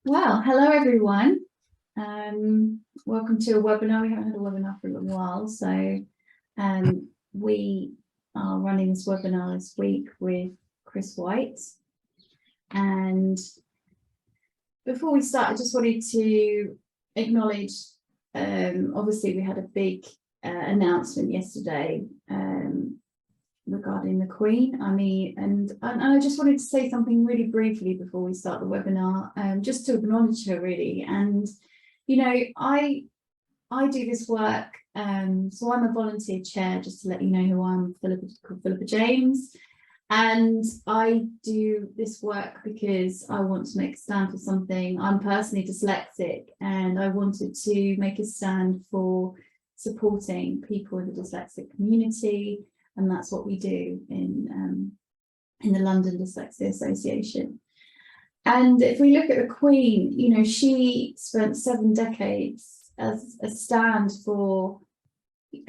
Well, hello everyone. Welcome to a webinar. We haven't had a webinar for a little while, so we are running this webinar this week with Chris White. And before we start, I just wanted to acknowledge, obviously we had a big announcement yesterday regarding the Queen. And I just wanted to say something really briefly before we start the webinar, just to acknowledge her really. And you know, I do this work, so I'm a volunteer chair, just to let you know who I'm, called Philippa James, and I do this work because I want to make a stand for something. I'm personally dyslexic, and I wanted to make a stand for supporting people in the dyslexic community. And that's what we do in the London Dyslexia Association. And if we look at the Queen, you know, she spent 7 decades as a stand for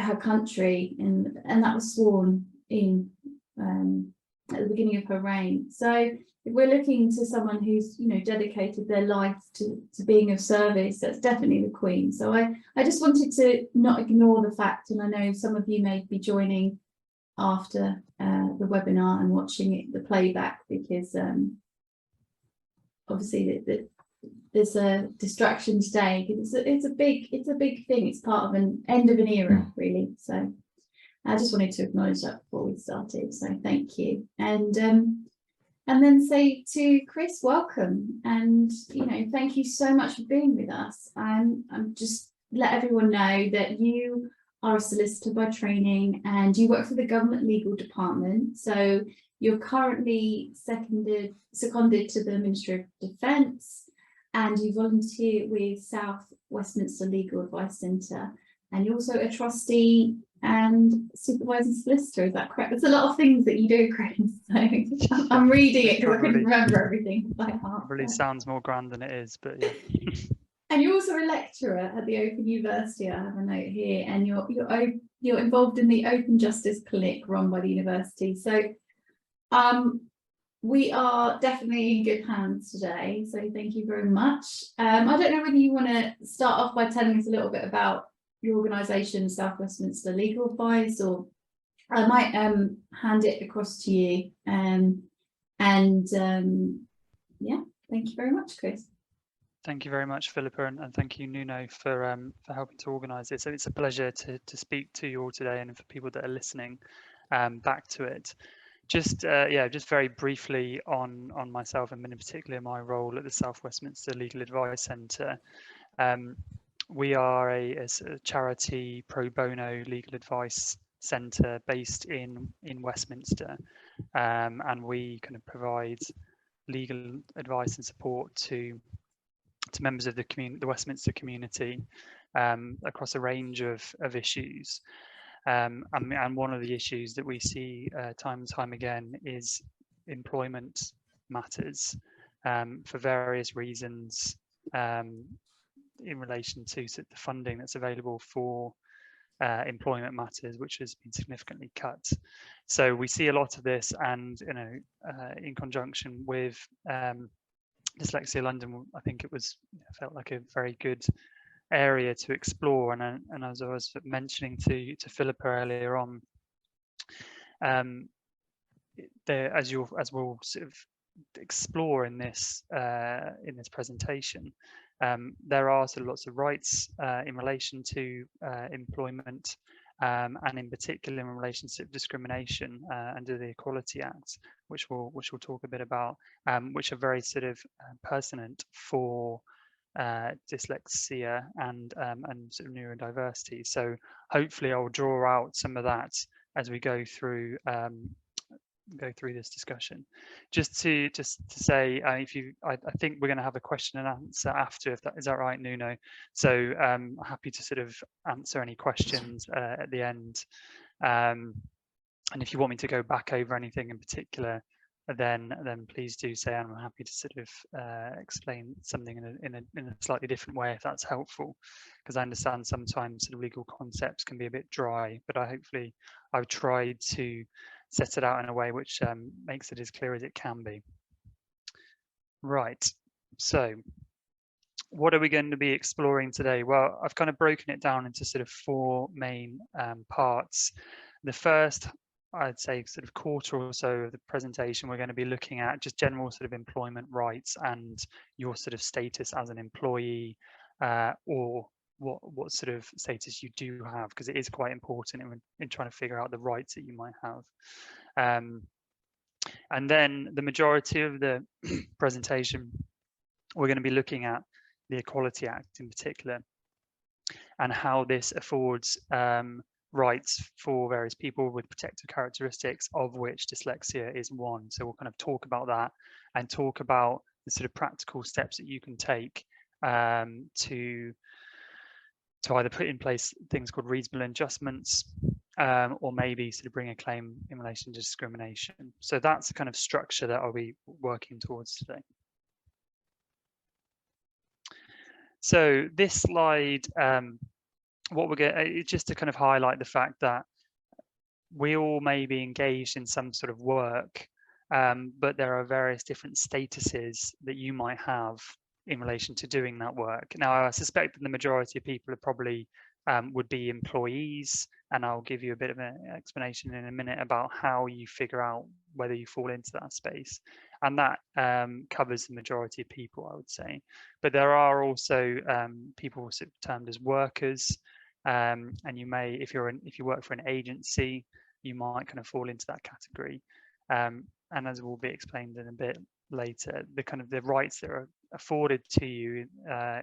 her country, and that was sworn in at the beginning of her reign. So if we're looking to someone who's, you know, dedicated their life to being of service, that's definitely the Queen. So I just wanted to not ignore the fact, and I know some of you may be joining after the webinar and watching it, the playback, because obviously there's a distraction today, because it's a big thing. It's part of an end of an era, really. So I just wanted to acknowledge that before we started. So thank you, and then say to Chris, welcome, and you know, thank you so much for being with us. I'm just let everyone know that you are a solicitor by training, and you work for the government legal department. So you're currently seconded to the Ministry of Defence, and you volunteer with South Westminster Legal Advice Centre, and you're also a trustee and supervising solicitor. Is that correct? There's a lot of things that you do, Chris. So I'm reading it because I couldn't remember everything by heart. It really sounds more grand than it is, but yeah. And you're also a lecturer at the Open University. I have a note here, and you're involved in the Open Justice Clinic run by the university. So we are definitely in good hands today. So thank you very much. I don't know whether you want to start off by telling us a little bit about your organisation, South Westminster Legal Advice, or I might hand it across to you. Yeah, thank you very much, Chris. Thank you very much, Philippa, and thank you, Nuno, for helping to organise this. And it's a pleasure to speak to you all today, and for people that are listening back to it. Just very briefly on myself, and in particular my role at the South Westminster Legal Advice Centre. We are a charity pro bono legal advice centre based in Westminster, and we kind of provide legal advice and support to members of the Westminster community across a range of issues. And one of the issues that we see time and time again is employment matters for various reasons in relation to the funding that's available for employment matters, which has been significantly cut. So we see a lot of this, and you know, in conjunction with Dyslexia London, I think it felt like a very good area to explore. And as I was mentioning to Philippa earlier on, as we'll sort of explore in this presentation, there are sort of lots of rights in relation to employment, and in particular in relation to discrimination under the Equality Act, which we'll talk a bit about, which are very sort of pertinent for dyslexia and sort of neurodiversity. So hopefully I'll draw out some of that as we go through this discussion. Just to say, I think we're going to have a question and answer after, is that right, Nuno? So I'm happy to sort of answer any questions at the end, and if you want me to go back over anything in particular, then please do say, and I'm happy to sort of explain something in a slightly different way if that's helpful, because I understand sometimes sort of legal concepts can be a bit dry, but I've tried to set it out in a way which makes it as clear as it can be. Right, so what are we going to be exploring today? Well, I've kind of broken it down into sort of four main parts. The first, I'd say, sort of quarter or so of the presentation, we're going to be looking at just general sort of employment rights and your sort of status as an employee, or what sort of status you do have, because it is quite important in trying to figure out the rights that you might have. And then the majority of the presentation, we're going to be looking at the Equality Act in particular, and how this affords rights for various people with protective characteristics, of which dyslexia is one. So we'll kind of talk about that and talk about the sort of practical steps that you can take to either put in place things called reasonable adjustments, or maybe sort of bring a claim in relation to discrimination. So that's the kind of structure that I'll be working towards today. So this slide, what we're going to, just to kind of highlight the fact that we all may be engaged in some sort of work, but there are various different statuses that you might have in relation to doing that work. Now, I suspect that the majority of people are probably would be employees, and I'll give you a bit of an explanation in a minute about how you figure out whether you fall into that space, and that covers the majority of people, I would say. But there are also people termed as workers, and you may, if you work for an agency, you might kind of fall into that category. And as will be explained in a bit later, the rights that are afforded to you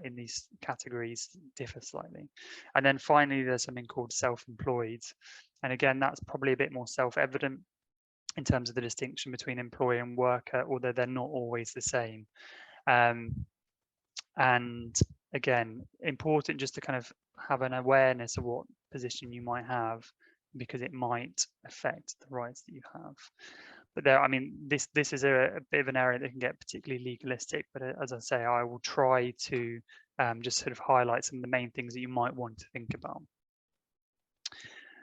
in these categories differ slightly. And then finally, there's something called self-employed. And again, that's probably a bit more self-evident in terms of the distinction between employee and worker, although they're not always the same. And again, important just to kind of have an awareness of what position you might have, because it might affect the rights that you have. But there, I mean, this is a bit of an area that can get particularly legalistic, but as I say, I will try to just sort of highlight some of the main things that you might want to think about.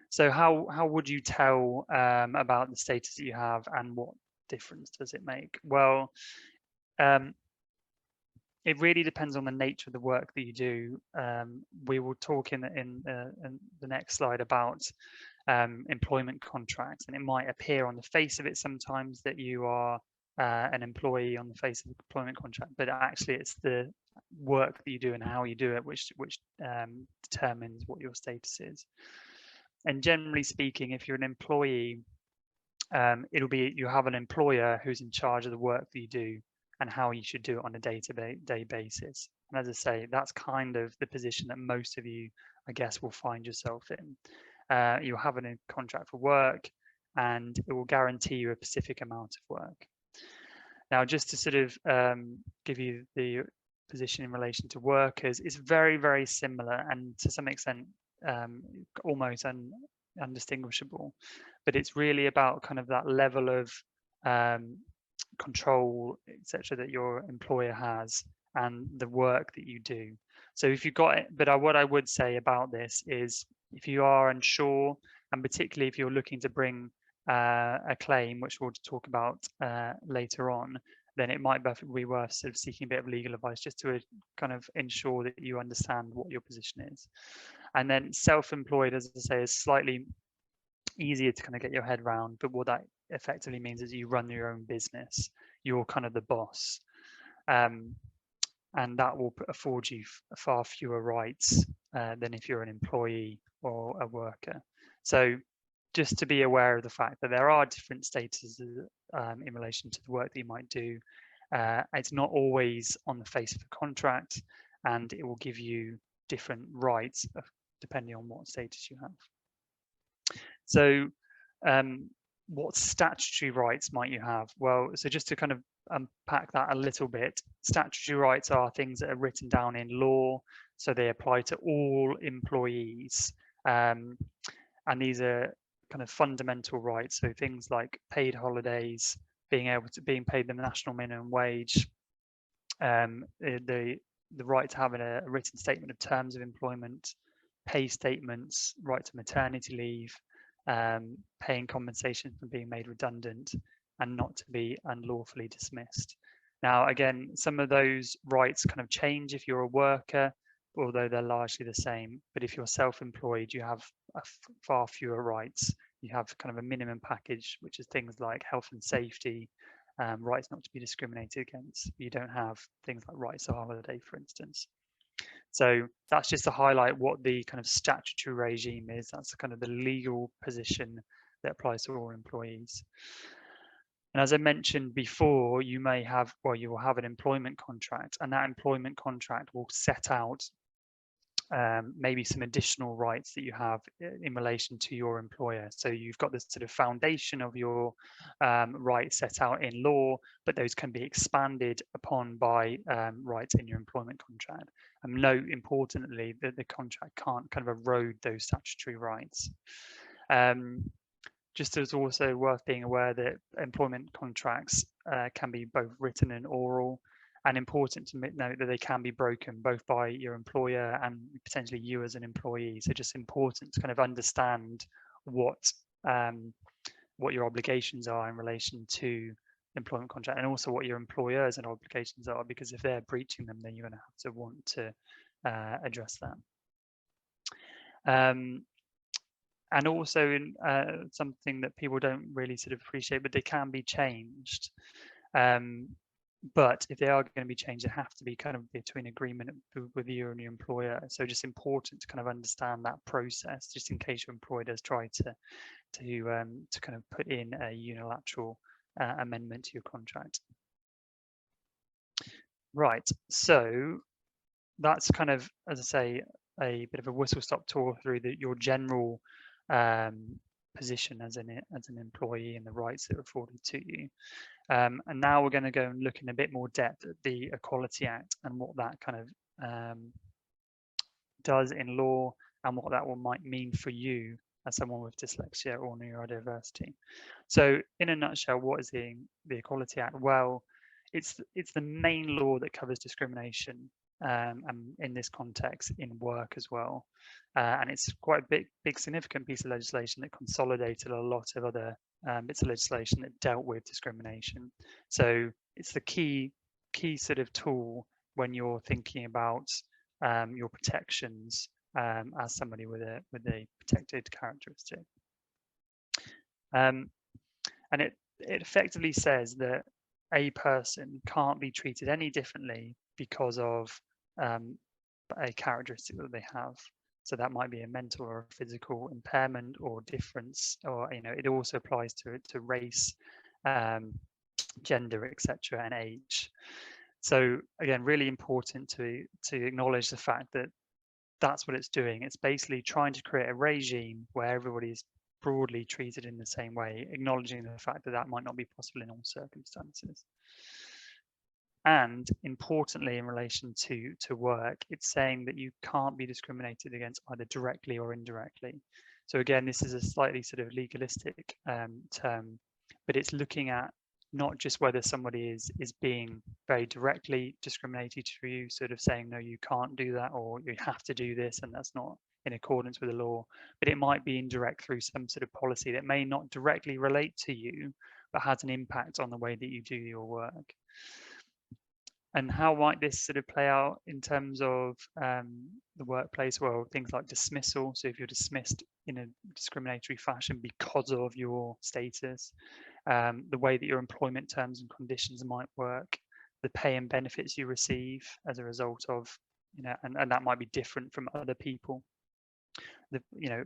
So how would you tell about the status that you have, and what difference does it make? Well, it really depends on the nature of the work that you do. We will talk in the next slide about employment contracts, and it might appear on the face of it sometimes that you are an employee on the face of the employment contract, but actually it's the work that you do and how you do it which determines what your status is. And generally speaking, if you're an employee, it'll be you have an employer who's in charge of the work that you do and how you should do it on a day-to-day basis. And as I say, that's kind of the position that most of you, I guess, will find yourself in. You'll have a contract for work, and it will guarantee you a specific amount of work. Now, just to sort of give you the position in relation to workers, it's very, very similar, and to some extent almost undistinguishable. But it's really about kind of that level of control, etc., that your employer has, and the work that you do. So if you've got it, but what I would say about this is, if you are unsure, and particularly if you're looking to bring a claim, which we'll talk about later on, then it might be worth sort of seeking a bit of legal advice just to kind of ensure that you understand what your position is. And then self-employed, as I say, is slightly easier to kind of get your head around, but what that effectively means is you run your own business. You're kind of the boss. And that will afford you far fewer rights than if you're an employee or a worker. So just to be aware of the fact that there are different statuses in relation to the work that you might do. It's not always on the face of a contract, and it will give you different rights depending on what status you have. So what statutory rights might you have? Well, so just to kind of unpack that a little bit, statutory rights are things that are written down in law, so they apply to all employees, and these are kind of fundamental rights. So things like paid holidays, being paid the national minimum wage, the right to have a written statement of terms of employment, pay statements, right to maternity leave, paying compensation for being made redundant, and not to be unlawfully dismissed. Now, again, some of those rights kind of change if you're a worker, although they're largely the same. But if you're self-employed, you have far fewer rights. You have kind of a minimum package, which is things like health and safety, rights not to be discriminated against. You don't have things like rights to holiday, for instance. So that's just to highlight what the kind of statutory regime is. That's kind of the legal position that applies to all employees. And as I mentioned before, you may have, well, you will have an employment contract, and that employment contract will set out maybe some additional rights that you have in relation to your employer. So you've got this sort of foundation of your rights set out in law, but those can be expanded upon by rights in your employment contract. And note importantly that the contract can't kind of erode those statutory rights. Just as also worth being aware that employment contracts can be both written and oral, and important to note that they can be broken both by your employer and potentially you as an employee. So just important to kind of understand what your obligations are in relation to employment contract, and also what your employers and obligations are, because if they're breaching them, then you're going to have to want to address that. And also in something that people don't really sort of appreciate, but they can be changed. But if they are going to be changed, they have to be kind of between agreement with you and your employer. So just important to kind of understand that process, just in case your employer does try to kind of put in a unilateral amendment to your contract. Right, so that's kind of, as I say, a bit of a whistle-stop tour through your general position as an employee and the rights that are afforded to you. And now we're going to go and look in a bit more depth at the Equality Act and what that kind of does in law, and what that might mean for you as someone with dyslexia or neurodiversity. So in a nutshell, what is the Equality Act? Well, it's the main law that covers discrimination, and in this context in work as well, and it's quite a big significant piece of legislation that consolidated a lot of other bits of legislation that dealt with discrimination. So it's the key sort of tool when you're thinking about your protections as somebody with a protected characteristic. And it effectively says that a person can't be treated any differently because of a characteristic that they have. So that might be a mental or a physical impairment or difference, or it also applies to race, gender, etc., and age. So again, really important to acknowledge the fact that that's what it's doing. It's basically trying to create a regime where everybody is broadly treated in the same way, acknowledging the fact that that might not be possible in all circumstances. And importantly, in relation to work, it's saying that you can't be discriminated against either directly or indirectly. So again, this is a slightly sort of legalistic term, but it's looking at not just whether somebody is being very directly discriminated through you, sort of saying, no, you can't do that, or you have to do this, and that's not in accordance with the law, but it might be indirect through some sort of policy that may not directly relate to you, but has an impact on the way that you do your work. And how might this sort of play out in terms of the workplace? Well, things like dismissal. So if you're dismissed in a discriminatory fashion because of your status, the way that your employment terms and conditions might work, the pay and benefits you receive as a result of, and that might be different from other people.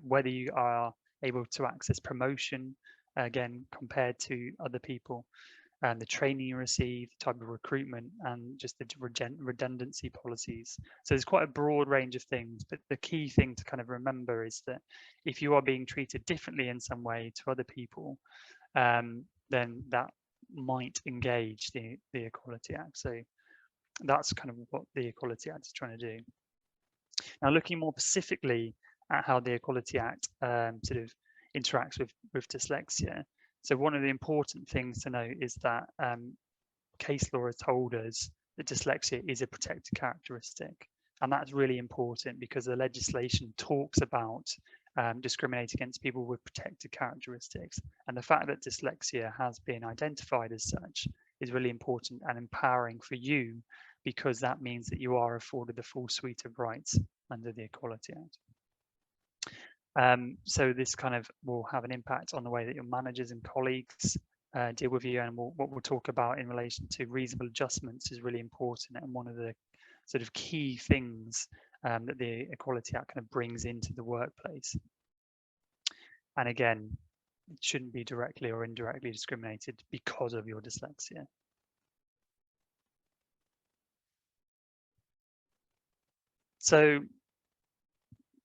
Whether you are able to access promotion, again, compared to other people, and the training you receive, the type of recruitment, and just the redundancy policies. So there's quite a broad range of things, but the key thing to kind of remember is that if you are being treated differently in some way to other people, then that might engage the Equality Act. So that's kind of what the Equality Act is trying to do. Now, looking more specifically at how the Equality Act sort of interacts with dyslexia. So one of the important things to note is that case law has told us that dyslexia is a protected characteristic. And that's really important because the legislation talks about discriminating against people with protected characteristics. And the fact that dyslexia has been identified as such is really important and empowering for you, because that means that you are afforded the full suite of rights under the Equality Act. So this kind of will have an impact on the way that your managers and colleagues deal with you, and what we'll talk about in relation to reasonable adjustments is really important, and one of the sort of key things that the Equality Act kind of brings into the workplace. And again, it shouldn't be directly or indirectly discriminated because of your dyslexia. So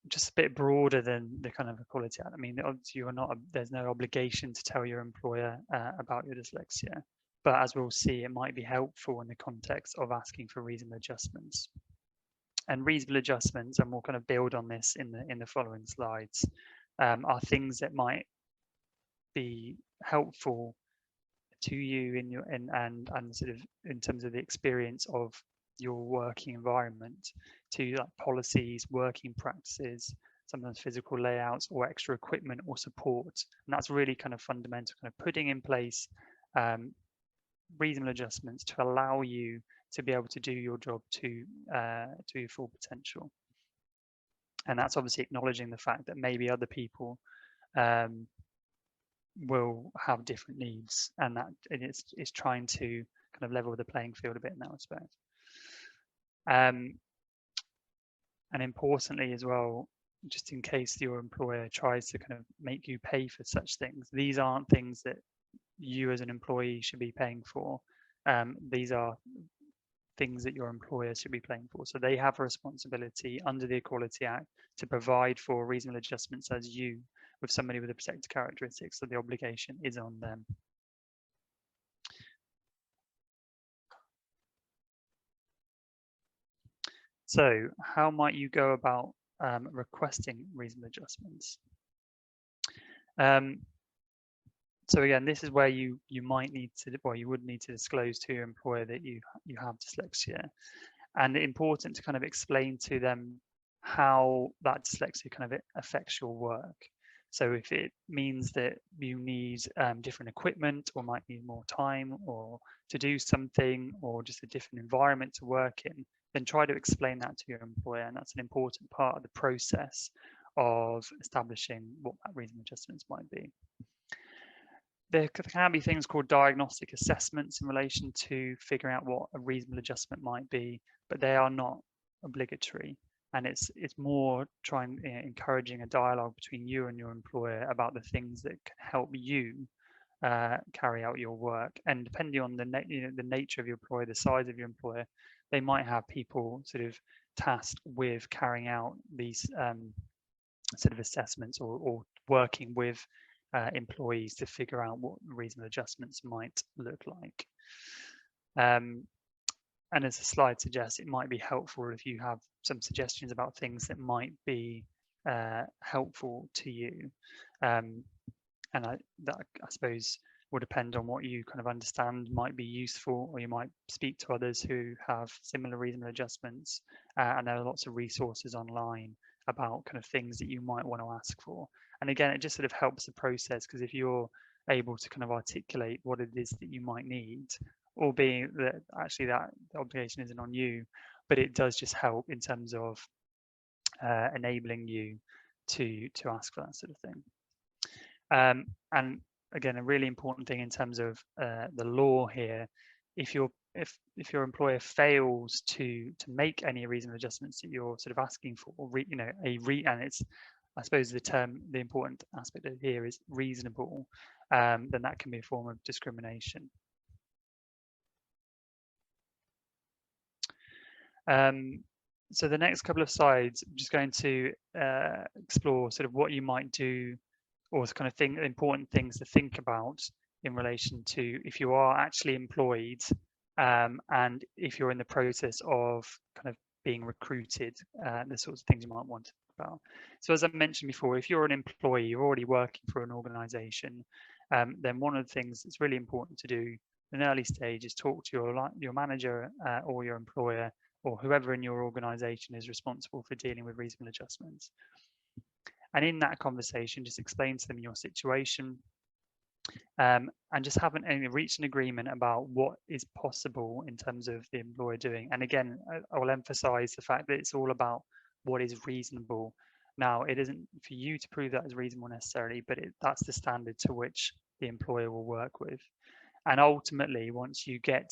just a bit broader than the kind of Equality Act. I mean, obviously there's no obligation to tell your employer about your dyslexia, but as we'll see, it might be helpful in the context of asking for reasonable adjustments. And reasonable adjustments, and we'll kind of build on this in the following slides, are things that might be helpful to you in your and sort of in terms of the experience of your working environment, to like policies, working practices, sometimes physical layouts or extra equipment or support. And that's really kind of fundamental, kind of putting in place reasonable adjustments to allow you to be able to do your job to your full potential. And that's obviously acknowledging the fact that maybe other people will have different needs, and that it's trying to kind of level the playing field a bit in that respect. And importantly as well, just in case your employer tries to kind of make you pay for such things, these aren't things that you as an employee should be paying for. These are things that your employer should be paying for. So they have a responsibility under the Equality Act to provide for reasonable adjustments as you, with somebody with a protected characteristic, so the obligation is on them. So how might you go about requesting reasonable adjustments? So again, this is where you might need to, well, you would need to disclose to your employer that you have dyslexia, and important to kind of explain to them how that dyslexia kind of affects your work. So if it means that you need different equipment, or might need more time or to do something, or just a different environment to work in, then try to explain that to your employer. And that's an important part of the process of establishing what that reasonable adjustments might be. There can be things called diagnostic assessments in relation to figuring out what a reasonable adjustment might be, but they are not obligatory. And it's more encouraging a dialogue between you and your employer about the things that can help you carry out your work. And depending on the nature of your employer, the size of your employer, they might have people sort of tasked with carrying out these sort of assessments, or working with employees to figure out what reasonable adjustments might look like. And as the slide suggests, it might be helpful if you have some suggestions about things that might be helpful to you. And that I suppose will depend on what you kind of understand might be useful, or you might speak to others who have similar reasonable adjustments. And there are lots of resources online about kind of things that you might want to ask for. And again, it just sort of helps the process, because if you're able to kind of articulate what it is that you might need, albeit that actually that the obligation isn't on you, but it does just help in terms of enabling you to ask for that sort of thing. And again, a really important thing in terms of the law here, if your employer fails to make any reasonable adjustments that you're sort of asking for, and it's, I suppose the important aspect of here is reasonable, then that can be a form of discrimination. So the next couple of slides, I'm just going to explore sort of what you might do, or kind of important things to think about in relation to if you are actually employed, and if you're in the process of kind of being recruited, the sorts of things you might want to think about. So as I mentioned before, if you're an employee, you're already working for an organization, then one of the things that's really important to do in an early stage is talk to your manager or your employer, or whoever in your organization is responsible for dealing with reasonable adjustments. And in that conversation, just explain to them your situation, and just haven't reached an agreement about what is possible in terms of the employer doing. And again, I will emphasize the fact that it's all about what is reasonable. Now, it isn't for you to prove that is reasonable necessarily, but that's the standard to which the employer will work with. And ultimately, once you get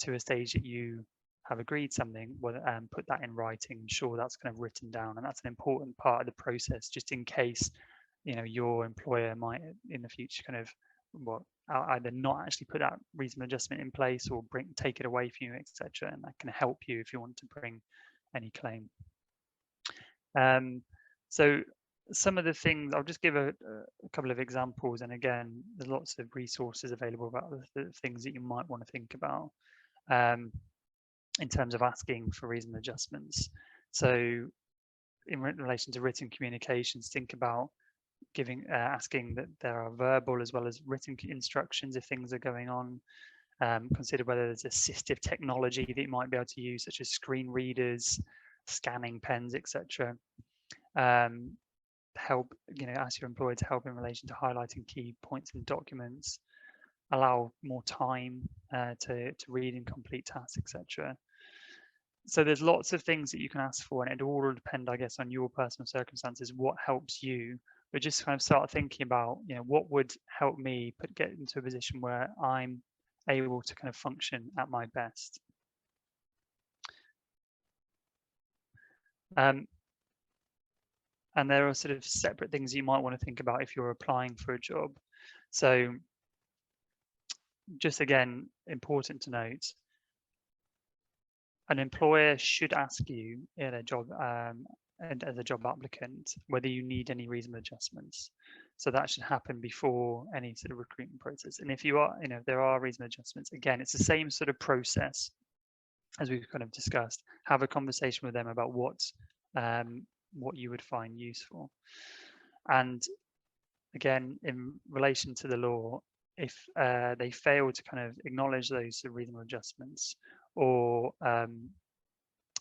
to a stage that you have agreed something, well, put that in writing, ensure that's kind of written down. And that's an important part of the process, just in case, your employer might in the future kind of, well, either not actually put that reasonable adjustment in place or take it away from you, etc. And that can help you if you want to bring any claim. So some of the things, I'll just give a couple of examples, and again, there's lots of resources available about the things that you might want to think about in terms of asking for reasonable adjustments. So in relation to written communications, think about asking that there are verbal as well as written instructions if things are going on. Consider whether there's assistive technology that you might be able to use, such as screen readers, scanning pens, etc. Help, ask your employer to help in relation to highlighting key points in documents, allow more time to read and complete tasks, etc. So there's lots of things that you can ask for, and it all will depend, I guess, on your personal circumstances, what helps you. But just kind of start thinking about, what would help me get into a position where I'm able to kind of function at my best. And there are sort of separate things you might want to think about if you're applying for a job. So just again, important to note, an employer should ask you in a job and as a job applicant whether you need any reasonable adjustments. So that should happen before any sort of recruitment process. And if if there are reasonable adjustments, again, it's the same sort of process as we've kind of discussed. Have a conversation with them about what you would find useful. And again, in relation to the law, if they fail to kind of acknowledge those reasonable adjustments, or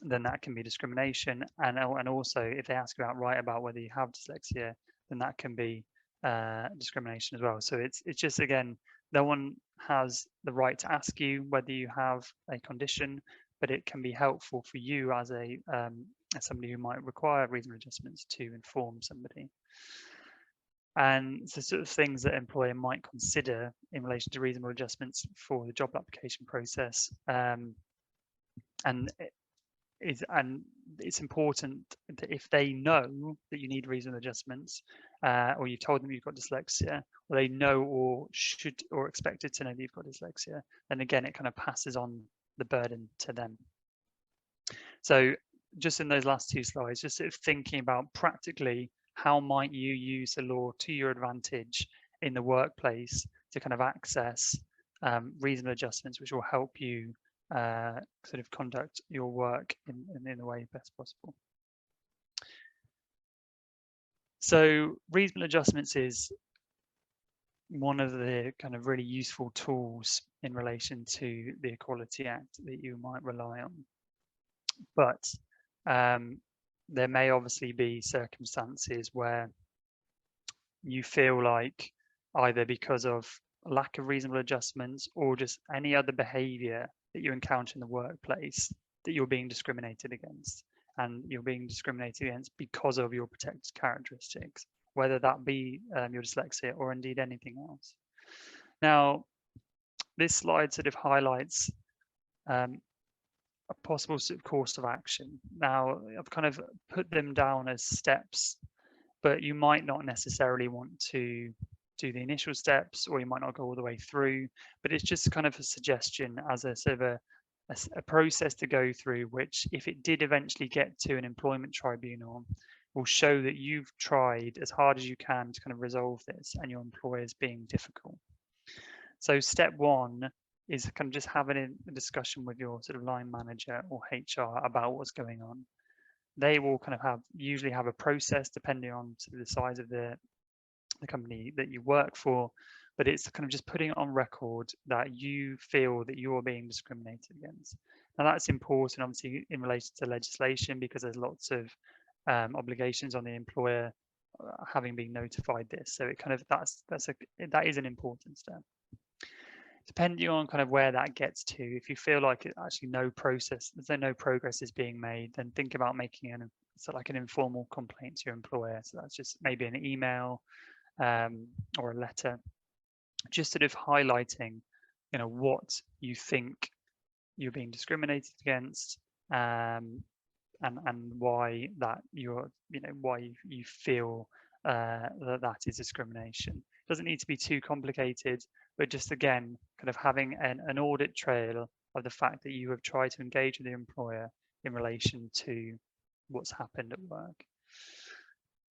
then that can be discrimination. And also, if they ask about whether you have dyslexia, then that can be discrimination as well. So it's just, again, no one has the right to ask you whether you have a condition, but it can be helpful for you as as somebody who might require reasonable adjustments to inform somebody. And the sort of things that employer might consider in relation to reasonable adjustments for the job application process. And it's important that if they know that you need reasonable adjustments, or you've told them you've got dyslexia, or they know or should or expected to know that you've got dyslexia, then again, it kind of passes on the burden to them. So just in those last two slides, just sort of thinking about practically how might you use the law to your advantage in the workplace to kind of access reasonable adjustments, which will help you sort of conduct your work in the way best possible. So reasonable adjustments is one of the kind of really useful tools in relation to the Equality Act that you might rely on. But there may obviously be circumstances where you feel like, either because of lack of reasonable adjustments or just any other behavior that you encounter in the workplace, that you're being discriminated against, and you're being discriminated against because of your protected characteristics, whether that be your dyslexia or indeed anything else. Now, this slide sort of highlights a possible sort of course of action. Now, I've kind of put them down as steps, but you might not necessarily want to do the initial steps, or you might not go all the way through, but it's just kind of a suggestion as a sort of a process to go through, which, if it did eventually get to an employment tribunal, will show that you've tried as hard as you can to kind of resolve this, and your employer is being difficult. So step one is kind of just having a discussion with your sort of line manager or HR about what's going on. They will kind of usually have a process depending on sort of the size of the company that you work for, but it's kind of just putting it on record that you feel that you're being discriminated against. Now, that's important, obviously, in relation to legislation, because there's lots of obligations on the employer having been notified this. So it kind of that is an important step. Depending on kind of where that gets to, if you feel like it actually no progress is being made, then think about making an informal complaint to your employer. So that's just maybe an email or a letter, just sort of highlighting, what you think you're being discriminated against, and why that why you feel that is discrimination. Doesn't need to be too complicated, but just again, kind of having an audit trail of the fact that you have tried to engage with the employer in relation to what's happened at work.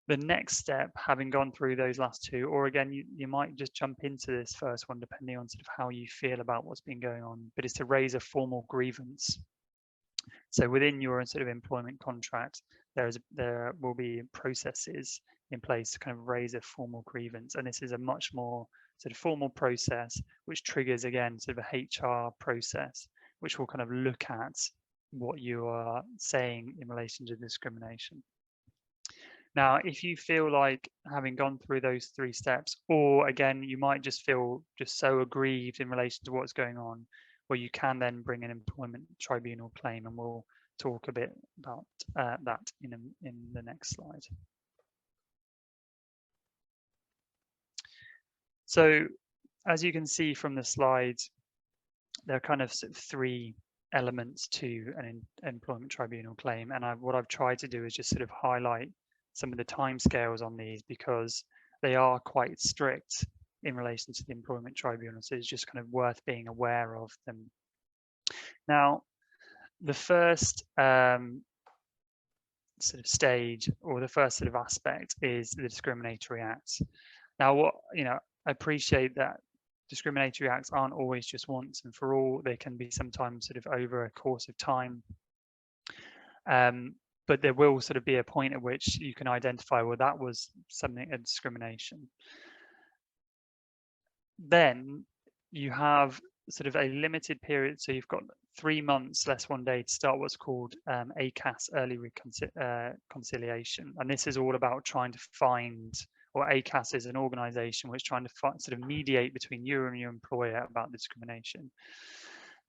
The next step, having gone through those last two, or again, you might just jump into this first one, depending on sort of how you feel about what's been going on, but it's to raise a formal grievance. So within your sort of employment contract, there will be processes in place to kind of raise a formal grievance. And this is a much more sort of formal process, which triggers, again, sort of a HR process, which will kind of look at what you are saying in relation to discrimination. Now, if you feel like having gone through those 3 steps, or again, you might just feel just so aggrieved in relation to what's going on, well, you can then bring an employment tribunal claim, and we'll talk a bit about that in the next slide. So, as you can see from the slide, there are kind of 3 elements to an employment tribunal claim, and what I've tried to do is just sort of highlight some of the timescales on these, because they are quite strict in relation to the employment tribunal. So it's just kind of worth being aware of them. Now, the first sort of stage, or the first sort of aspect, is the discriminatory acts. Now, I appreciate that discriminatory acts aren't always just once and for all. They can be sometimes sort of over a course of time. But there will sort of be a point at which you can identify, well, that was a discrimination. Then you have sort of a limited period. So you've got 3 months less 1 day to start what's called ACAS, early reconciliation. And this is all about trying to find, or ACAS is an organization which is trying to sort of mediate between you and your employer about discrimination.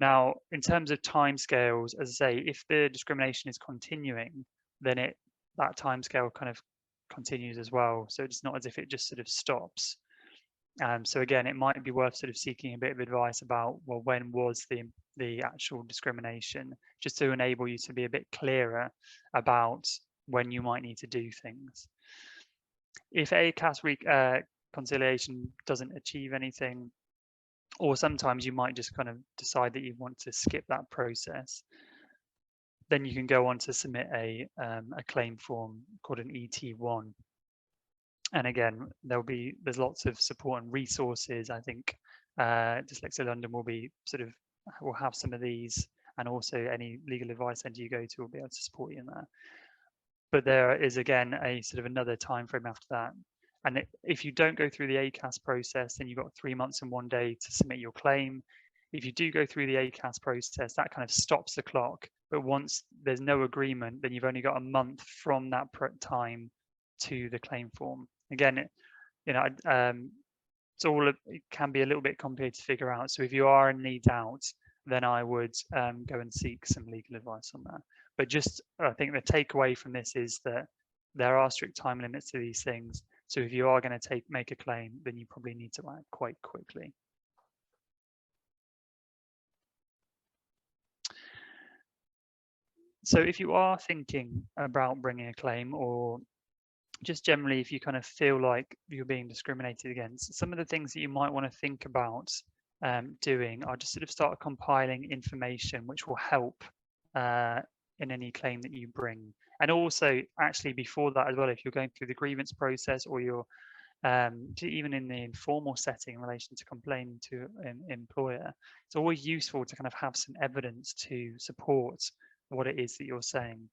Now, in terms of timescales, as I say, if the discrimination is continuing, then that timescale kind of continues as well. So it's not as if it just sort of stops. So again, it might be worth sort of seeking a bit of advice about, well, when was the actual discrimination, just to enable you to be a bit clearer about when you might need to do things. If ACAS reconciliation doesn't achieve anything, or sometimes you might just kind of decide that you want to skip that process, then you can go on to submit a claim form called an ET1. And again, there's lots of support and resources. I think Dyslexia London will have some of these, and also any legal advice centre you go to will be able to support you in that. But there is, again, a sort of another time frame after that. And if you don't go through the ACAS process, then you've got 3 months and 1 day to submit your claim. If you do go through the ACAS process, that kind of stops the clock. But once there's no agreement, then you've only got a month from that time to the claim form. Again, it can be a little bit complicated to figure out. So if you are in need out, then I would go and seek some legal advice on that. But just, I think the takeaway from this is that there are strict time limits to these things. So if you are going to make a claim, then you probably need to act quite quickly. So if you are thinking about bringing a claim, or just generally if you kind of feel like you're being discriminated against, some of the things that you might want to think about doing are just sort of start compiling information which will help in any claim that you bring. And also, actually, before that as well, if you're going through the grievance process, or you're even in the informal setting in relation to complaining to an employer, it's always useful to kind of have some evidence to support what it is that you're saying.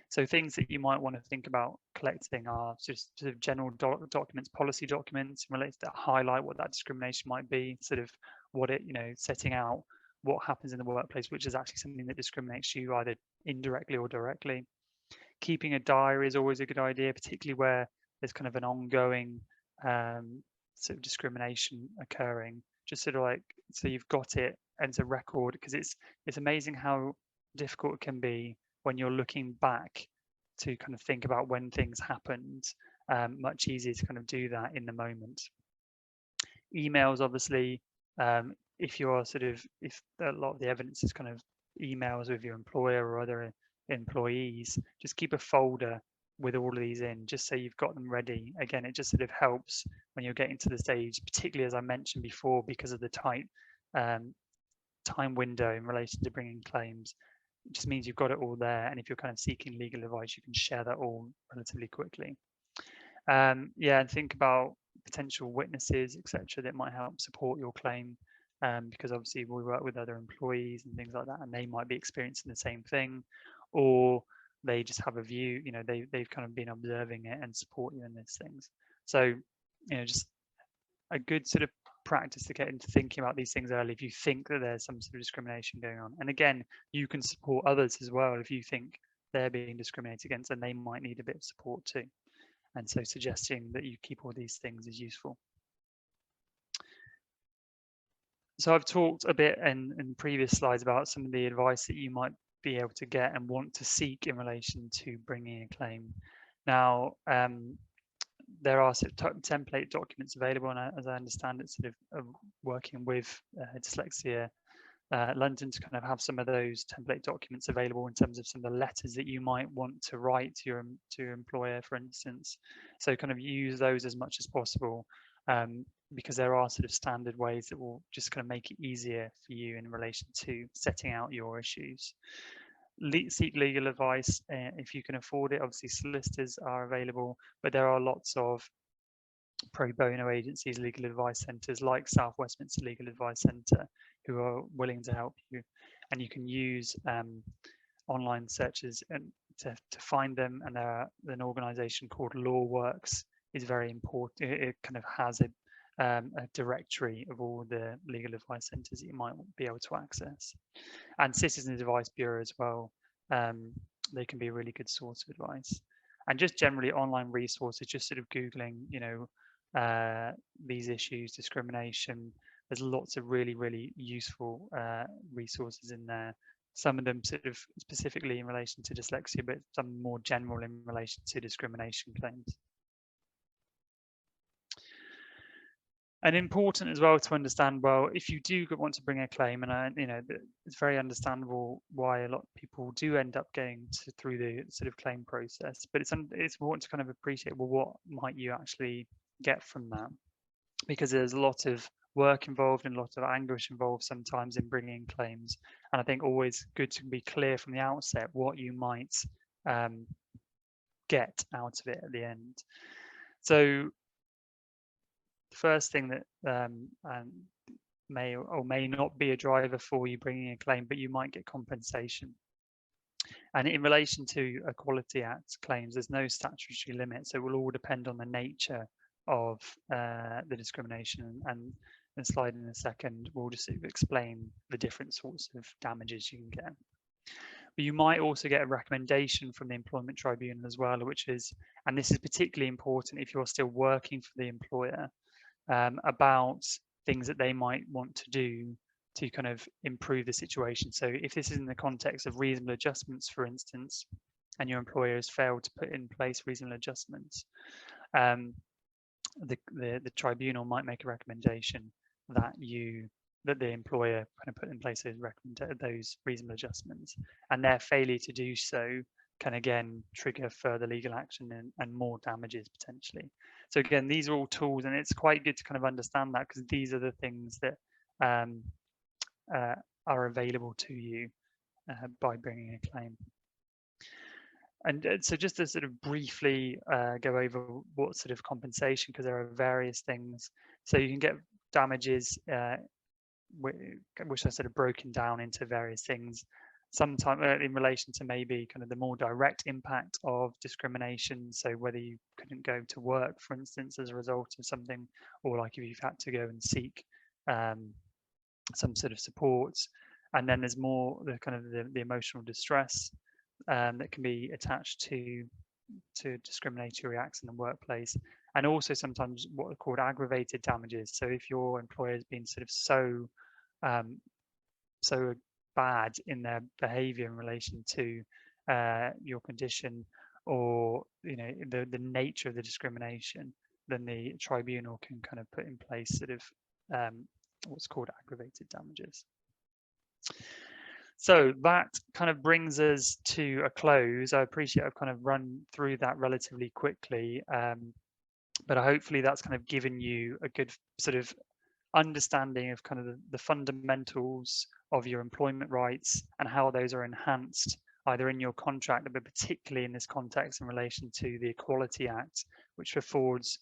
So things that you might want to think about collecting are just sort of general documents, policy documents related to highlight what that discrimination might be, sort of what it, setting out what happens in the workplace, which is actually something that discriminates you either indirectly or directly. Keeping a diary is always a good idea, particularly where there's kind of an ongoing sort of discrimination occurring, just sort of like, so you've got it as a record, because it's amazing how difficult it can be when you're looking back to kind of think about when things happened. Much easier to kind of do that in the moment. Emails, obviously, if you're if a lot of the evidence is kind of emails with your employer or other employees, just keep a folder with all of these in, just so you've got them ready. Again, it just sort of helps when you're getting to the stage, particularly as I mentioned before, because of the tight time window in relation to bringing claims. It just means you've got it all there, and if you're kind of seeking legal advice, you can share that all relatively quickly. Yeah, and think about potential witnesses, etc., that might help support your claim, because obviously we work with other employees and things like that, and they might be experiencing the same thing, or they just have a view, you know, they've kind of been observing it and support you in these things. So, you know, just a good sort of practice to get into thinking about these things early if you think that there's some sort of discrimination going on. And again, you can support others as well if you think they're being discriminated against and they might need a bit of support too. And so suggesting that you keep all these things is useful. So I've talked a bit in previous slides about some of the advice that you might be able to get and want to seek in relation to bringing a claim. Now, there are sort of template documents available, and as I understand it, sort of working with Dyslexia London to kind of have some of those template documents available in terms of some of the letters that you might want to write to your employer, for instance. So kind of use those as much as possible, because there are sort of standard ways that will just kind of make it easier for you in relation to setting out your issues. Seek legal advice if you can afford it. Obviously, solicitors are available, but there are lots of pro bono agencies, legal advice centres like South Westminster Legal Advice Centre, who are willing to help you, and you can use online searches and to find them. And an organisation called LawWorks is very important. It kind of has a directory of all the legal advice centres that you might be able to access, and Citizens Advice Bureau as well. They can be a really good source of advice, and just generally online resources. Just sort of googling, you know, these issues, discrimination. There's lots of really useful resources in there. Some of them sort of specifically in relation to dyslexia, but some more general in relation to discrimination claims. And important as well to understand, well, if you do want to bring a claim, and you know, it's very understandable why a lot of people do end up going through the sort of claim process, but it's important to kind of appreciate, well, what might you actually get from that? Because there's a lot of work involved and a lot of anguish involved sometimes in bringing claims. And I think always good to be clear from the outset what you might get out of it at the end. So the first thing that may or may not be a driver for you bringing a claim, but you might get compensation. And in relation to Equality Act claims, there's no statutory limit, so it will all depend on the nature of the discrimination. And the slide in a second will just explain the different sorts of damages you can get. But you might also get a recommendation from the employment tribunal as well, which is, and this is particularly important if you're still working for the employer, about things that they might want to do to kind of improve the situation. So if this is in the context of reasonable adjustments, for instance, and your employer has failed to put in place reasonable adjustments, the tribunal might make a recommendation that the employer kind of put in place those reasonable adjustments, and their failure to do so can again trigger further legal action and more damages potentially. So again, these are all tools, and it's quite good to kind of understand that, because these are the things that are available to you by bringing a claim. And so just to sort of briefly go over what sort of compensation, because there are various things. So you can get damages, which are sort of broken down into various things. Sometimes in relation to maybe kind of the more direct impact of discrimination. So whether you couldn't go to work, for instance, as a result of something, or like if you've had to go and seek some sort of support. And then there's more the kind of the emotional distress that can be attached to to discriminatory acts in the workplace, and also sometimes what are called aggravated damages. So if your employer has been sort of so bad in their behaviour in relation to your condition, or the nature of the discrimination, then the tribunal can kind of put in place sort of what's called aggravated damages. So that kind of brings us to a close. I appreciate I've kind of run through that relatively quickly, but hopefully that's kind of given you a good sort of understanding of kind of the fundamentals of your employment rights and how those are enhanced either in your contract, but particularly in this context in relation to the Equality Act, which affords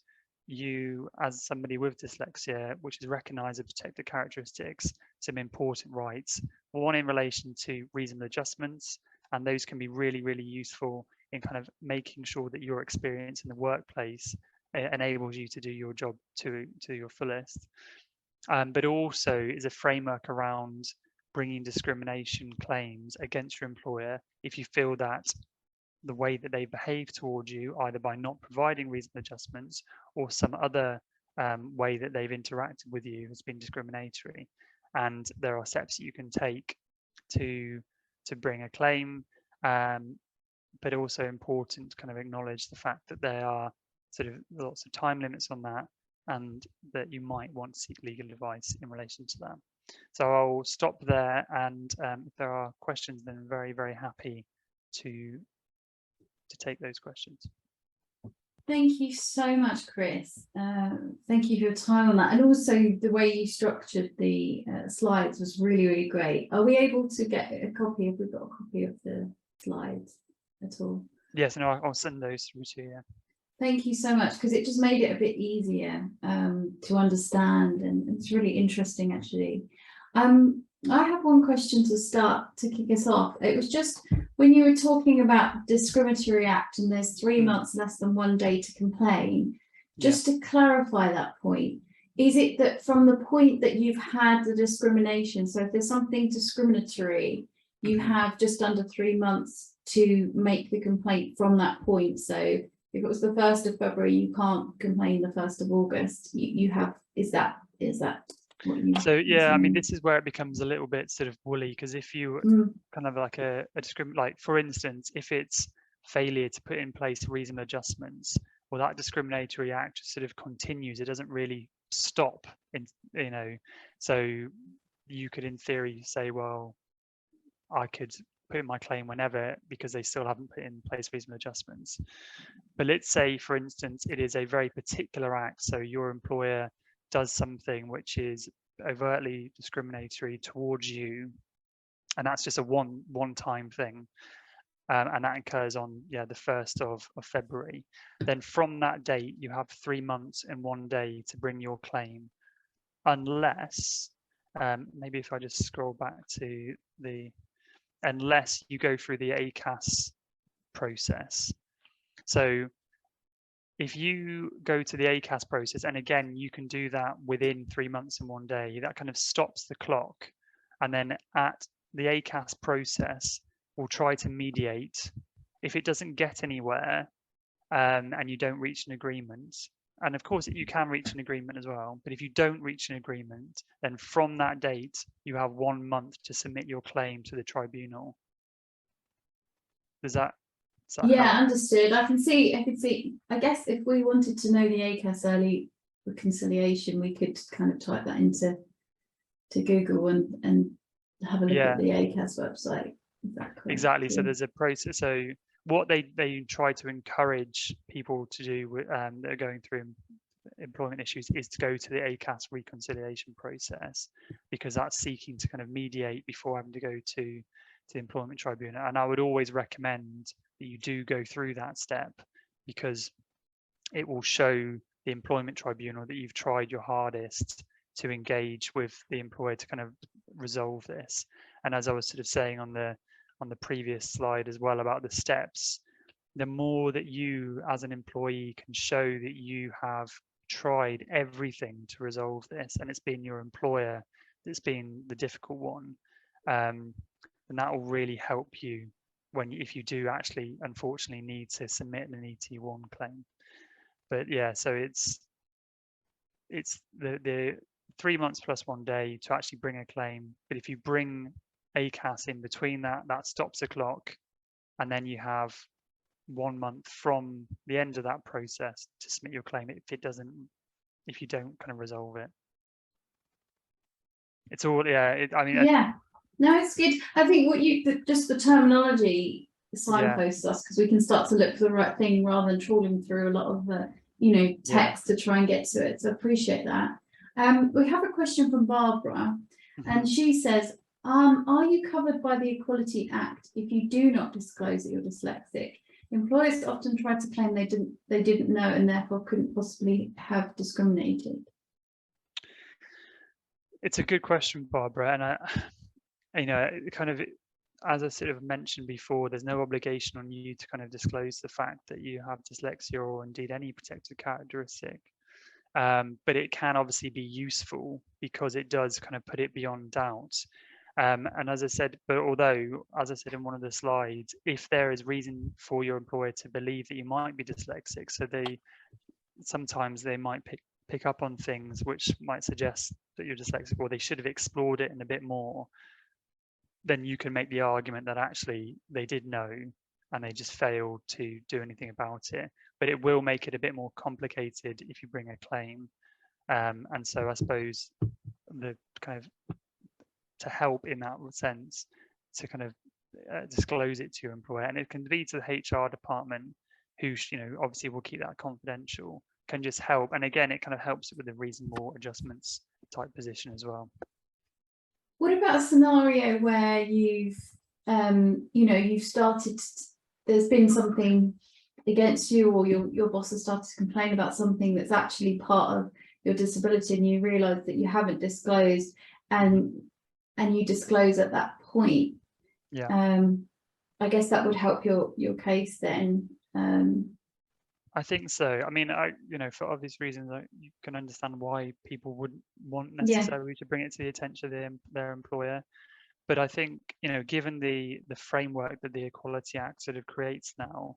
you as somebody with dyslexia, which is recognised as protected characteristics, some important rights. One in relation to reasonable adjustments, and those can be really, really useful in kind of making sure that your experience in the workplace enables you to do your job to your fullest. But also is a framework around bringing discrimination claims against your employer if you feel that the way that they behave towards you, either by not providing reasonable adjustments or some other way that they've interacted with you, has been discriminatory. And there are steps that you can take to bring a claim, but also important to kind of acknowledge the fact that there are sort of lots of time limits on that, and that you might want to seek legal advice in relation to that. So I'll stop there, and if there are questions, then I'm very, very happy to take those questions. Thank you so much, Chris. Thank you for your time on that, and also the way you structured the slides was really, really great. Are we able to get a copy? Have we got a copy of the slides at all? Yes, no, I'll send those through to you. Yeah. Thank you so much, because it just made it a bit easier to understand, and it's really interesting actually. I have one question to start to kick us off. It was just when you were talking about discriminatory act and there's 3 months less than 1 day to complain, just to clarify that point, is it that from the point that you've had the discrimination, so if there's something discriminatory, you have just under 3 months to make the complaint from that point? So if it was the 1st of February, you can't complain the 1st of August. You have, is that so yeah, I mean, this is where it becomes a little bit sort of woolly, because if you kind of like a like, for instance, if it's failure to put in place reasonable adjustments, well, that discriminatory act just sort of continues. It doesn't really stop, so you could in theory say, well, I could put in my claim whenever because they still haven't put in place reasonable adjustments. But let's say, for instance, it is a very particular act, so your employer does something which is overtly discriminatory towards you, and that's just a one-time thing, and that occurs on the 1st of February. Then from that date, you have 3 months and 1 day to bring your claim, unless maybe if I just scroll back to unless you go through the ACAS process. So if you go to the ACAS process, and again, you can do that within 3 months and 1 day, that kind of stops the clock. And then at the ACAS process, we'll try to mediate. If it doesn't get anywhere and you don't reach an agreement, and of course you can reach an agreement as well, but if you don't reach an agreement, then from that date, you have 1 month to submit your claim to the tribunal. Does that yeah, help? understood. I can see. I guess if we wanted to know the ACAS early reconciliation, we could kind of type that into Google and have a look at the ACAS website. Exactly. So there's a process. So what they try to encourage people to do that are going through employment issues is to go to the ACAS reconciliation process, because that's seeking to kind of mediate before having to go to the employment tribunal. And I would always recommend that you do go through that step, because it will show the employment tribunal that you've tried your hardest to engage with the employer to kind of resolve this. And as I was sort of saying on the previous slide as well about the steps, the more that you as an employee can show that you have tried everything to resolve this, and it's been your employer that's been the difficult one, then that will really help you if you do actually unfortunately need to submit an ET1 claim. But yeah, so it's the 3 months plus 1 day to actually bring a claim. But if you bring ACAS in between that, that stops the clock, and then you have 1 month from the end of that process to submit your claim if you don't kind of resolve it. It's all, yeah, I mean, yeah, no, it's good. I think just the terminology signposts us, because we can start to look for the right thing rather than trawling through a lot of text to try and get to it. So I appreciate that. We have a question from Barbara, and she says, are you covered by the Equality Act if you do not disclose that you're dyslexic? Employers often try to claim they didn't know and therefore couldn't possibly have discriminated. It's a good question, Barbara, and kind of, as I sort of mentioned before, there's no obligation on you to kind of disclose the fact that you have dyslexia or indeed any protected characteristic. But it can obviously be useful because it does kind of put it beyond doubt. And as I said, but although, as I said in one of the slides, if there is reason for your employer to believe that you might be dyslexic, so sometimes they might pick up on things which might suggest that you're dyslexic, or they should have explored it in a bit more, then you can make the argument that actually they did know and they just failed to do anything about it. But it will make it a bit more complicated if you bring a claim. And so I suppose the kind of, to help in that sense, to kind of disclose it to your employer, and it can be to the HR department, who obviously will keep that confidential, can just help. And again, it kind of helps with the reasonable adjustments type position as well. What about a scenario where you've started, there's been something against you, or your boss has started to complain about something that's actually part of your disability, and you realise that you haven't disclosed, and you disclose at that point? Yeah. I guess that would help your case then. I think so. I mean, for obvious reasons, you can understand why people wouldn't want necessarily to bring it to the attention of their employer. But I think, given the framework that the Equality Act sort of creates now,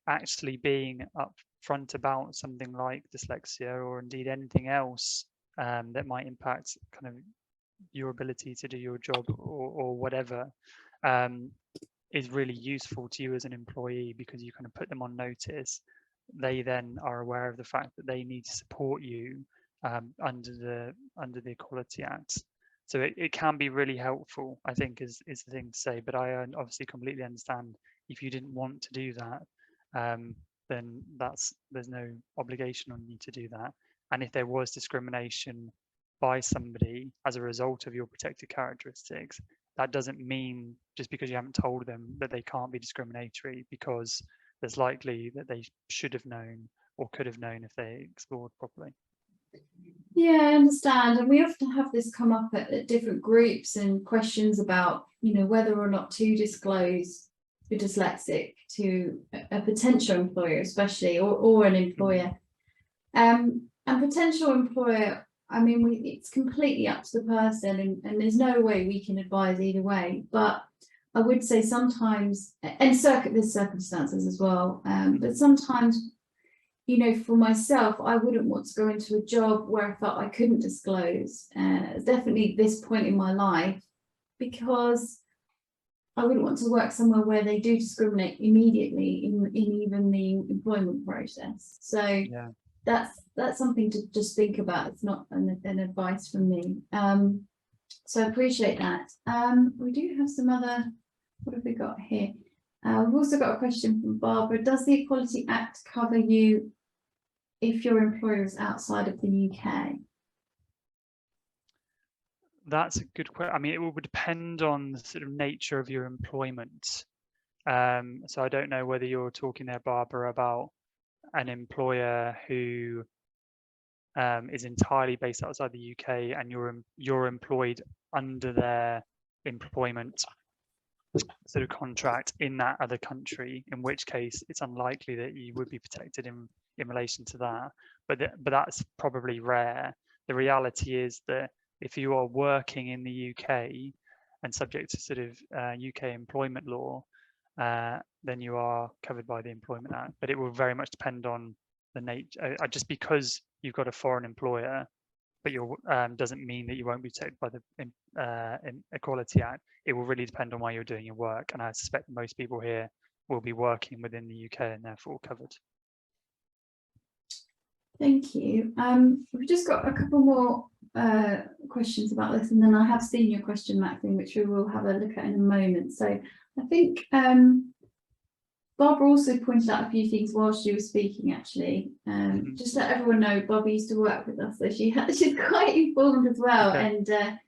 actually being upfront about something like dyslexia, or indeed anything else that might impact kind of your ability to do your job or whatever, is really useful to you as an employee, because you kind of put them on notice. They then are aware of the fact that they need to support you under the Equality Act. So it can be really helpful, I think, is the thing to say. But I obviously completely understand if you didn't want to do that, then there's no obligation on you to do that. And if there was discrimination by somebody as a result of your protected characteristics, that doesn't mean, just because you haven't told them, that they can't be discriminatory, because there's likely that they should have known or could have known if they explored properly. Yeah, I understand. And we often have this come up at different groups, and questions about, whether or not to disclose you're dyslexic to a potential employer, especially, or an employer. And potential employer, I mean, it's completely up to the person, and there's no way we can advise either way. But I would say sometimes, and there's circumstances as well, but sometimes, for myself, I wouldn't want to go into a job where I felt I couldn't disclose, definitely at this point in my life, because I wouldn't want to work somewhere where they do discriminate immediately in even the employment process. So yeah, that's something to just think about. It's not an advice from me. So I appreciate that. We do have some other, what have we got here? We've also got a question from Barbara. Does the Equality Act cover you if your employer is outside of the UK? That's a good question. I mean, it would depend on the sort of nature of your employment. So I don't know whether you're talking there, Barbara, about an employer who is entirely based outside the UK, and you're employed under their employment sort of contract in that other country, in which case it's unlikely that you would be protected in relation to that. But that's probably rare. The reality is that if you are working in the UK and subject to sort of UK employment law, then you are covered by the Employment Act. But it will very much depend on the nature. Just because you've got a foreign employer, but you're doesn't mean that you won't be protected by the Equality Act. It will really depend on where you're doing your work, and I suspect most people here will be working within the UK and therefore covered. Thank you. We've just got a couple more questions about this, and then I have seen your question, Maxine, which we will have a look at in a moment. So I think Barbara also pointed out a few things while she was speaking, actually. Just to let everyone know, Barbara used to work with us, so she's quite informed as well. Okay.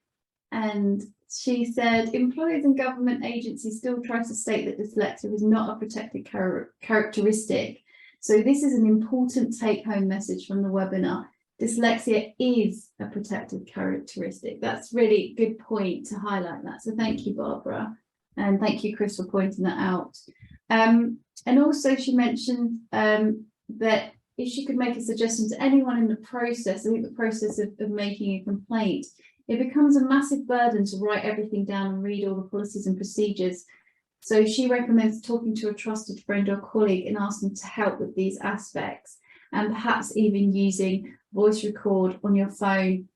And she said, employers and government agencies still try to state that dyslexia is not a protected characteristic. So this is an important take-home message from the webinar. Dyslexia is a protected characteristic. That's really a good point to highlight that. So thank you, Barbara. And thank you, Chris, for pointing that out. And also she mentioned that if she could make a suggestion to anyone in the process, I think the process of making a complaint, it becomes a massive burden to write everything down and read all the policies and procedures. So she recommends talking to a trusted friend or colleague and ask them to help with these aspects, and perhaps even using voice record on your phone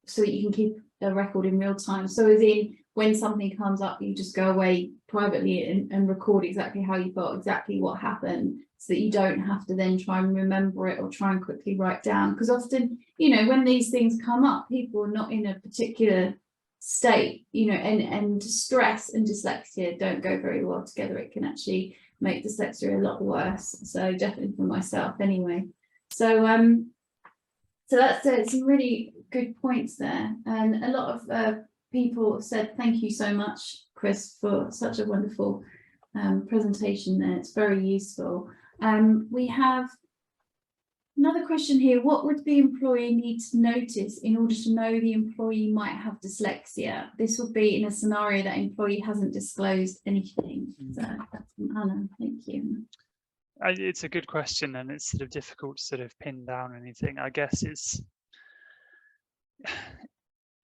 so that you can keep a record in real time. So as in, when something comes up, you just go away privately and record exactly how you felt, exactly what happened, so that you don't have to then try and remember it or try and quickly write down. Because often, you know, when these things come up, people are not in a particular state, you know, and stress and dyslexia don't go very well together. It can actually make dyslexia a lot worse. So definitely for myself anyway. So so that's some really good points there. And a lot of people said thank you so much, Chris, for such a wonderful presentation there. It's very useful. We have another question here. What would the employee need to notice in order to know the employee might have dyslexia? This would be in a scenario that employee hasn't disclosed anything. So that's from Anna. Thank you. It's a good question, and it's sort of difficult to sort of pin down anything. I guess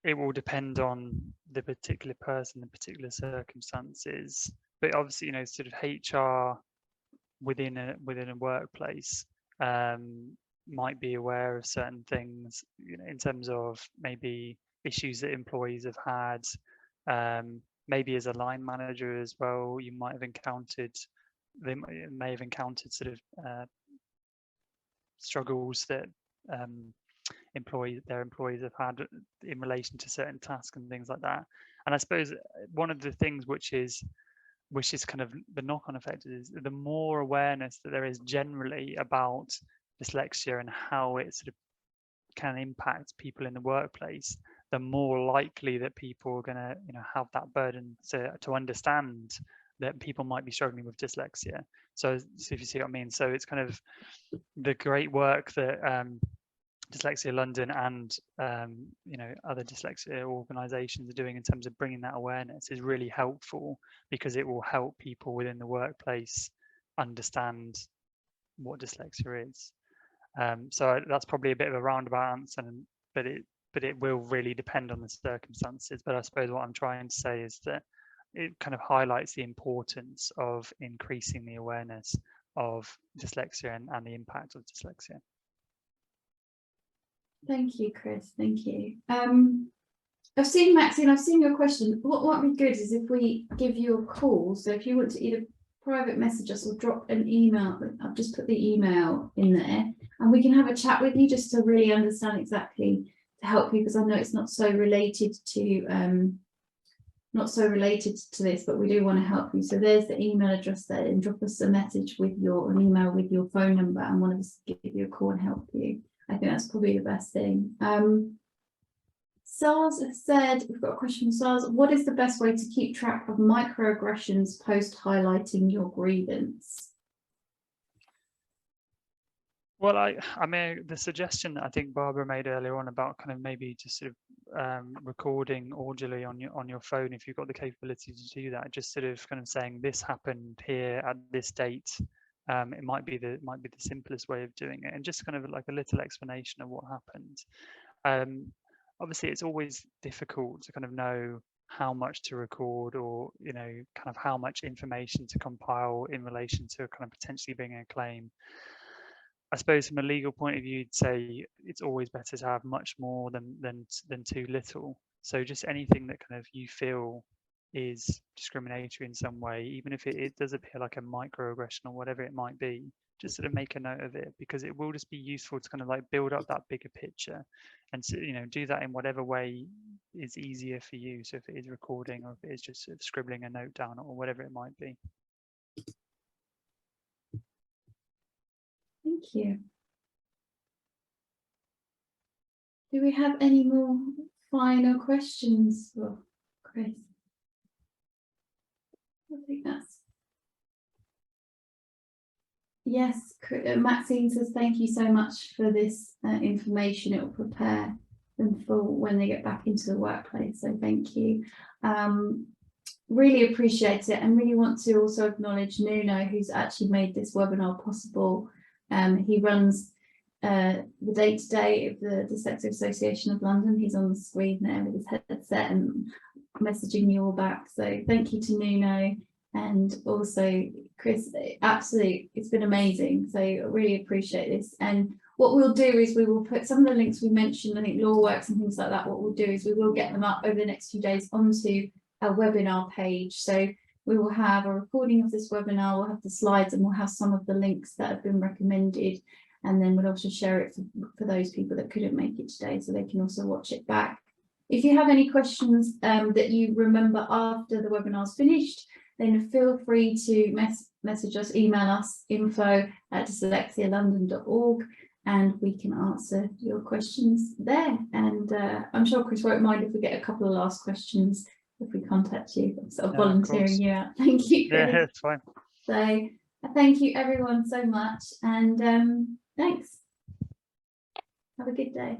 it will depend on the particular person, the particular circumstances. But obviously, you know, sort of HR within a workplace might be aware of certain things, you know, in terms of maybe issues that employees have had. Maybe as a line manager as well, you might have encountered, they may have encountered sort of struggles that their employees have had in relation to certain tasks and things like that. And I suppose one of the things which is kind of the knock-on effect is the more awareness that there is generally about dyslexia and how it sort of can impact people in the workplace, the more likely that people are going to, you know, have that burden to understand that people might be struggling with dyslexia. So if you see what I mean. So it's kind of the great work that Dyslexia London and you know, other dyslexia organisations are doing in terms of bringing that awareness is really helpful, because it will help people within the workplace understand what dyslexia is. So that's probably a bit of a roundabout answer, but it will really depend on the circumstances. But I suppose what I'm trying to say is that it kind of highlights the importance of increasing the awareness of dyslexia and the impact of dyslexia. Thank you, Chris. Thank you. I've seen, Maxine, I've seen your question. What might be good is if we give you a call. So if you want to either private message us or drop an email, I've just put the email in there, and we can have a chat with you just to really understand exactly, to help you, because I know it's not so related to this, but we do want to help you. So there's the email address there, and drop us a message with an email with your phone number, and one of us will give you a call and help you. I think that's probably the best thing. SARS has said, we've got a question from SARS. What is the best way to keep track of microaggressions post highlighting your grievance? Well, I mean, the suggestion that I think Barbara made earlier on about kind of maybe just sort of recording audibly on your phone, if you've got the capability to do that, just sort of kind of saying this happened here at this date. It might be the simplest way of doing it, and just kind of like a little explanation of what happened. Obviously, it's always difficult to kind of know how much to record, or kind of how much information to compile in relation to kind of potentially bringing a claim. I suppose from a legal point of view, you'd say it's always better to have much more than too little. So just anything that kind of you feel is discriminatory in some way, even if it does appear like a microaggression or whatever it might be, just sort of make a note of it, because it will just be useful to kind of like build up that bigger picture, and to, do that in whatever way is easier for you. So if it is recording, or if it is just sort of scribbling a note down, or whatever it might be. Thank you. Do we have any more final questions for Chris? I think that's... Yes, Maxine says thank you so much for this information. It will prepare them for when they get back into the workplace, so thank you. Really appreciate it, and really want to also acknowledge Nuno, who's actually made this webinar possible. He runs the day-to-day of the Dyslexia Association of London. He's on the screen there with his headset and messaging you all back, so thank you to Nuno. And also Chris, absolutely, it's been amazing, so I really appreciate this. And what we'll do is we will put some of the links we mentioned, I think LawWorks and things like that, what we'll do is we will get them up over the next few days onto our webinar page. So we will have a recording of this webinar, we'll have the slides, and we'll have some of the links that have been recommended, and then we'll also share it for those people that couldn't make it today, so they can also watch it back. If you have any questions that you remember after the webinar's finished, then feel free to message us, email us, info@dyslexialondon.org, and we can answer your questions there. And I'm sure Chris won't mind if we get a couple of last questions if we contact you. I'm sort of volunteering you out. Thank you, Chris. Yeah, it's fine. So thank you everyone so much, and thanks. Have a good day.